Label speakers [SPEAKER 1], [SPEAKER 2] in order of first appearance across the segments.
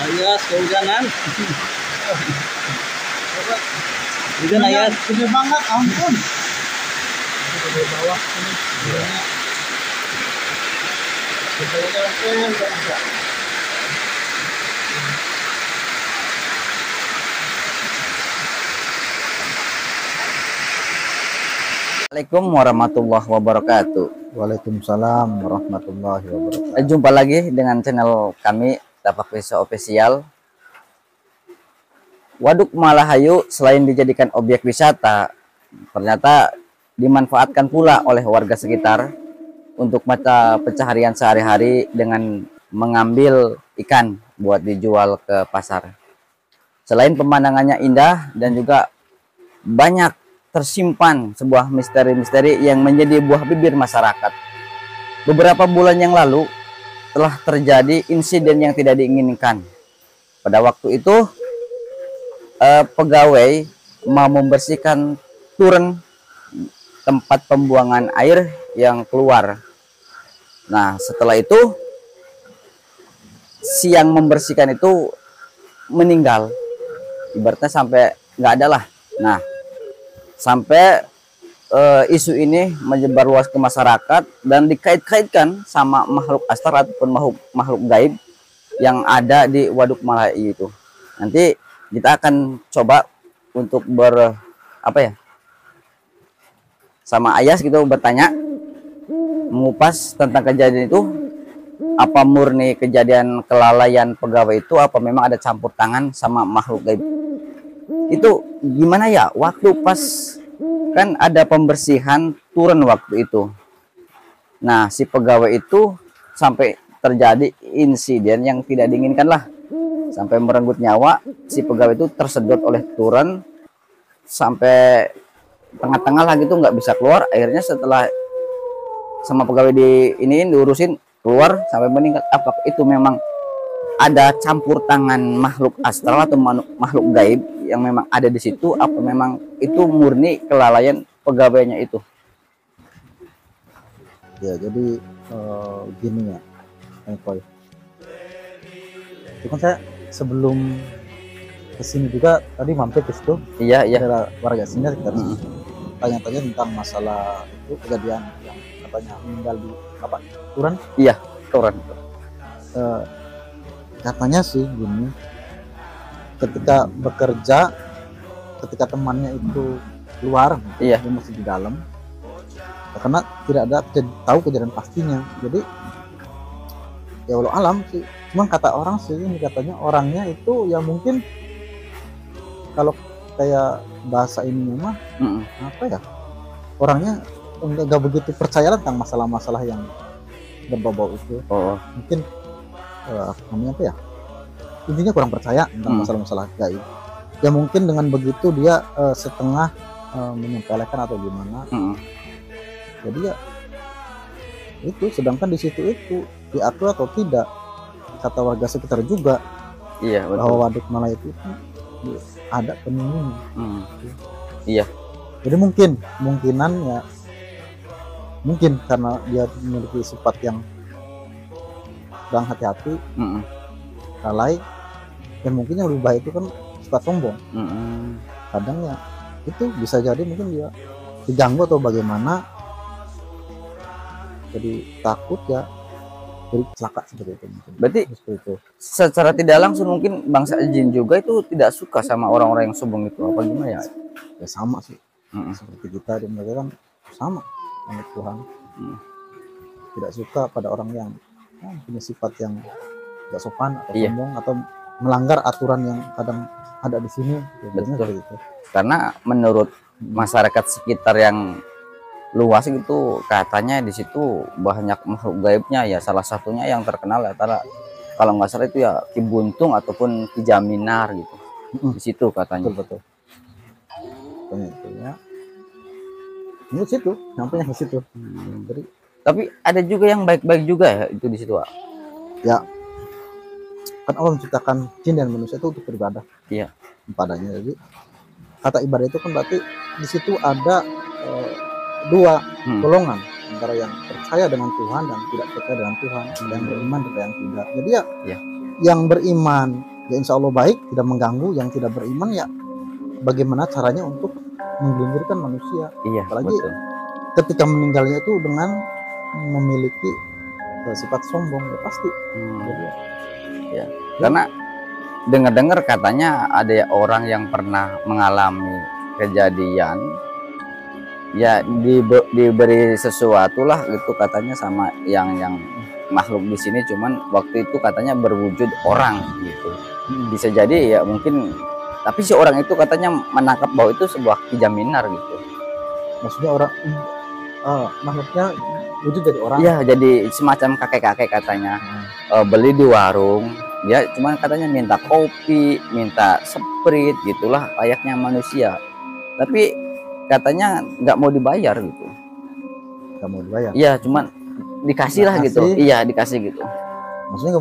[SPEAKER 1] Ayas, kehujanan. Hujan ayas.
[SPEAKER 2] Gede banget, ampun. Di bawah ini.
[SPEAKER 3] Assalamualaikum warahmatullahi wabarakatuh.
[SPEAKER 2] Waalaikumsalam warahmatullahi wabarakatuh.
[SPEAKER 3] Jumpa lagi dengan channel kami Tapak Pisau Official. Waduk Malahayu selain dijadikan objek wisata, ternyata dimanfaatkan pula oleh warga sekitar untuk mata pencaharian sehari-hari dengan mengambil ikan buat dijual ke pasar. Selain pemandangannya indah dan juga banyak tersimpan sebuah misteri-misteri yang menjadi buah bibir masyarakat. Beberapa bulan yang lalu telah terjadi insiden yang tidak diinginkan. Pada waktu itu pegawai mau membersihkan turun tempat pembuangan air yang keluar. Nah, setelah itu si yang membersihkan itu meninggal. Ibaratnya sampai nggak ada lah. Nah, sampai isu ini menyebar luas ke masyarakat dan dikait-kaitkan sama makhluk astral ataupun makhluk gaib yang ada di Waduk Malahayu itu. Nanti kita akan coba untuk sama Ayas gitu bertanya, mengupas tentang kejadian itu, apa murni kejadian kelalaian pegawai itu, apa memang ada campur tangan sama makhluk gaib. Itu gimana ya, waktu pas kan ada pembersihan turun waktu itu. Nah, si pegawai itu sampai terjadi insiden yang tidak diinginkan lah, sampai merenggut nyawa. Si pegawai itu tersedot oleh turun sampai tengah-tengah lah gitu, nggak bisa keluar. Akhirnya setelah sama pegawai diurusin keluar sampai meninggal. Apakah itu memang ada campur tangan makhluk astral atau makhluk gaib yang memang ada di situ, apa memang itu murni kelalaian pegawainya itu?
[SPEAKER 2] Ya, jadi gini ya, Koi. Itu kan saya sebelum kesini juga tadi mampir ke situ.
[SPEAKER 3] Iya.
[SPEAKER 2] Ada warga sini kita tanya-tanya tentang masalah itu, kejadian yang katanya meninggal di apa? Turun?
[SPEAKER 3] Iya, turun.
[SPEAKER 2] Katanya sih gini, ketika bekerja, ketika temannya itu keluar,
[SPEAKER 3] iya,
[SPEAKER 2] dia masih di dalam, karena tidak ada tahu kejadian pastinya. Jadi ya walau alam sih, cuman kata orang sih, ini katanya orangnya itu ya mungkin kalau kayak bahasa ini mah apa ya, orangnya nggak begitu percaya tentang masalah-masalah yang berbau itu. Mungkin namanya apa ya, intinya kurang percaya tentang masalah-masalah gaib. Ya mungkin dengan begitu dia setengah menyepelekan atau gimana. Jadi ya itu, sedangkan di situ itu diatur atau tidak, kata warga sekitar juga,
[SPEAKER 3] iya, betul,
[SPEAKER 2] bahwa Waduk Malahayu itu ada penunggunya.
[SPEAKER 3] Iya.
[SPEAKER 2] Jadi mungkinan ya, mungkin karena dia memiliki sifat yang kurang hati-hati, lalai, dan mungkin yang lebih baik itu kan sifat sombong. Kadang ya itu bisa jadi mungkin dia diganggu atau bagaimana, jadi takut ya, jadi celaka seperti itu mungkin.
[SPEAKER 3] Berarti
[SPEAKER 2] seperti itu.
[SPEAKER 3] Secara tidak langsung mungkin bangsa jin juga itu tidak suka sama orang-orang yang sombong itu, apa gimana ya?
[SPEAKER 2] Ya sama sih, seperti kita dan mereka kan sama dengan Tuhan. Tidak suka pada orang yang punya sifat yang tidak sopan atau sombong atau melanggar aturan yang kadang ada di sini.
[SPEAKER 3] Betul. Gitu. Karena menurut masyarakat sekitar yang luas itu katanya di situ banyak makhluk gaibnya ya, salah satunya yang terkenal antara kalau nggak salah itu ya Ki Buntung ataupun Ki Jaminar gitu. Di situ katanya.
[SPEAKER 2] Betul. Ya. Di situ, sampainya di situ. Jadi,
[SPEAKER 3] tapi ada juga yang baik-baik juga ya itu di situ, Pak.
[SPEAKER 2] Ya. Kan Allah menciptakan jin dan manusia itu untuk beribadah.
[SPEAKER 3] Iya.
[SPEAKER 2] Padanya. Jadi kata ibadah itu kan berarti di situ ada dua golongan, antara yang percaya dengan Tuhan dan tidak percaya dengan Tuhan, yang beriman dan yang tidak. Jadi ya yang beriman ya insya Allah baik, tidak mengganggu. Yang tidak beriman ya bagaimana caranya untuk menggelindingkan manusia,
[SPEAKER 3] Iya,
[SPEAKER 2] apalagi
[SPEAKER 3] betul.
[SPEAKER 2] ketika meninggalnya itu dengan memiliki sifat sombong ya pasti. Jadi
[SPEAKER 3] Ya, karena dengar-dengar katanya ada ya orang yang pernah mengalami kejadian ya diberi sesuatu lah gitu katanya sama yang makhluk di sini, cuman waktu itu katanya berwujud orang gitu. Bisa jadi ya mungkin, tapi si orang itu katanya menangkap bahwa itu sebuah kijaminar gitu.
[SPEAKER 2] maksudnya orang makhluknya wujud dari orang.
[SPEAKER 3] Iya, jadi semacam kakek-kakek katanya. Beli di warung, dia cuman katanya minta kopi, minta sprite gitulah layaknya manusia, tapi katanya nggak mau dibayar gitu.
[SPEAKER 2] Nggak mau dibayar.
[SPEAKER 3] Iya, cuman dikasih lah gitu.
[SPEAKER 2] Dikasih.
[SPEAKER 3] Iya, dikasih gitu.
[SPEAKER 2] Maksudnya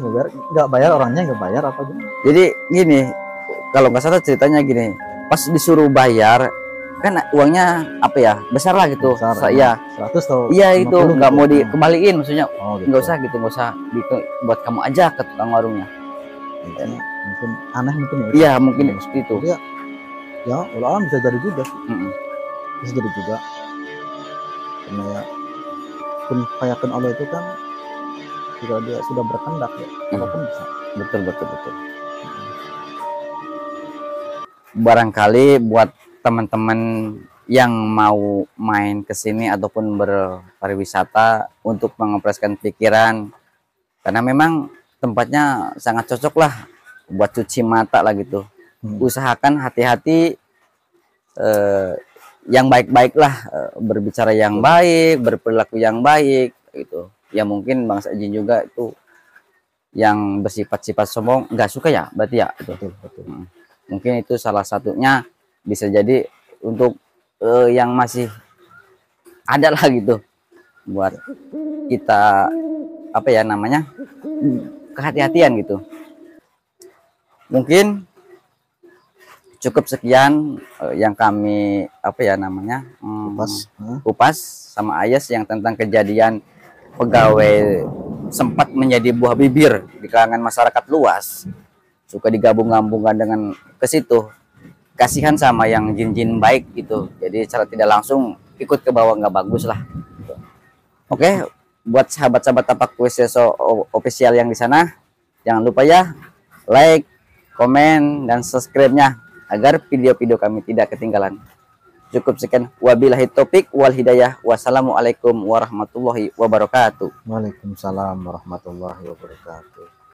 [SPEAKER 2] nggak bayar orangnya, nggak bayar apa gimana?
[SPEAKER 3] Jadi gini, kalau nggak salah ceritanya gini, pas disuruh bayar kan uangnya apa ya, besar lah gitu.
[SPEAKER 2] Besar,
[SPEAKER 3] Iya,
[SPEAKER 2] 100 atau
[SPEAKER 3] iya itu
[SPEAKER 2] 50
[SPEAKER 3] nggak
[SPEAKER 2] gitu.
[SPEAKER 3] mau dikembaliin, maksudnya
[SPEAKER 2] Oh, gitu.
[SPEAKER 3] nggak usah gitu, nggak usah buat kamu aja ke tukang warungnya.
[SPEAKER 2] Mungkin aneh mungkin ya.
[SPEAKER 3] Iya, mungkin seperti itu.
[SPEAKER 2] Jadi ya Allah bisa jadi juga sih.
[SPEAKER 3] Mm-mm.
[SPEAKER 2] Bisa jadi juga. Karena ya kun fayakun Allah itu kan jika dia sudah berkehendak ya apapun bisa.
[SPEAKER 3] Betul. Barangkali buat teman-teman yang mau main ke sini ataupun berpariwisata untuk mengoperasikan pikiran, karena memang tempatnya sangat cocok lah buat cuci mata lah gitu. Usahakan hati-hati, yang baik-baik lah, berbicara yang baik, berperilaku yang baik gitu. Ya mungkin bangsa jin juga itu yang bersifat-sifat sombong nggak suka ya, berarti ya itu.
[SPEAKER 2] Betul.
[SPEAKER 3] Mungkin itu salah satunya, bisa jadi untuk yang masih ada lah gitu buat kita apa ya namanya, kehati-hatian gitu. Mungkin cukup sekian yang kami apa ya namanya kupas sama Ayas yang tentang kejadian pegawai sempat menjadi buah bibir di kalangan masyarakat luas, suka digabung-gabungkan dengan ke situ, kasihan sama yang jin-jin baik gitu, jadi secara tidak langsung ikut ke bawah, nggak bagus lah. Oke, buat sahabat-sahabat Tapak Wisseso official yang di sana, jangan lupa ya like, komen, dan subscribe-nya agar video-video kami tidak ketinggalan. Cukup sekian, wabillahi taufik wal hidayah, wassalamualaikum warahmatullahi wabarakatuh.
[SPEAKER 2] Waalaikumsalam warahmatullahi wabarakatuh.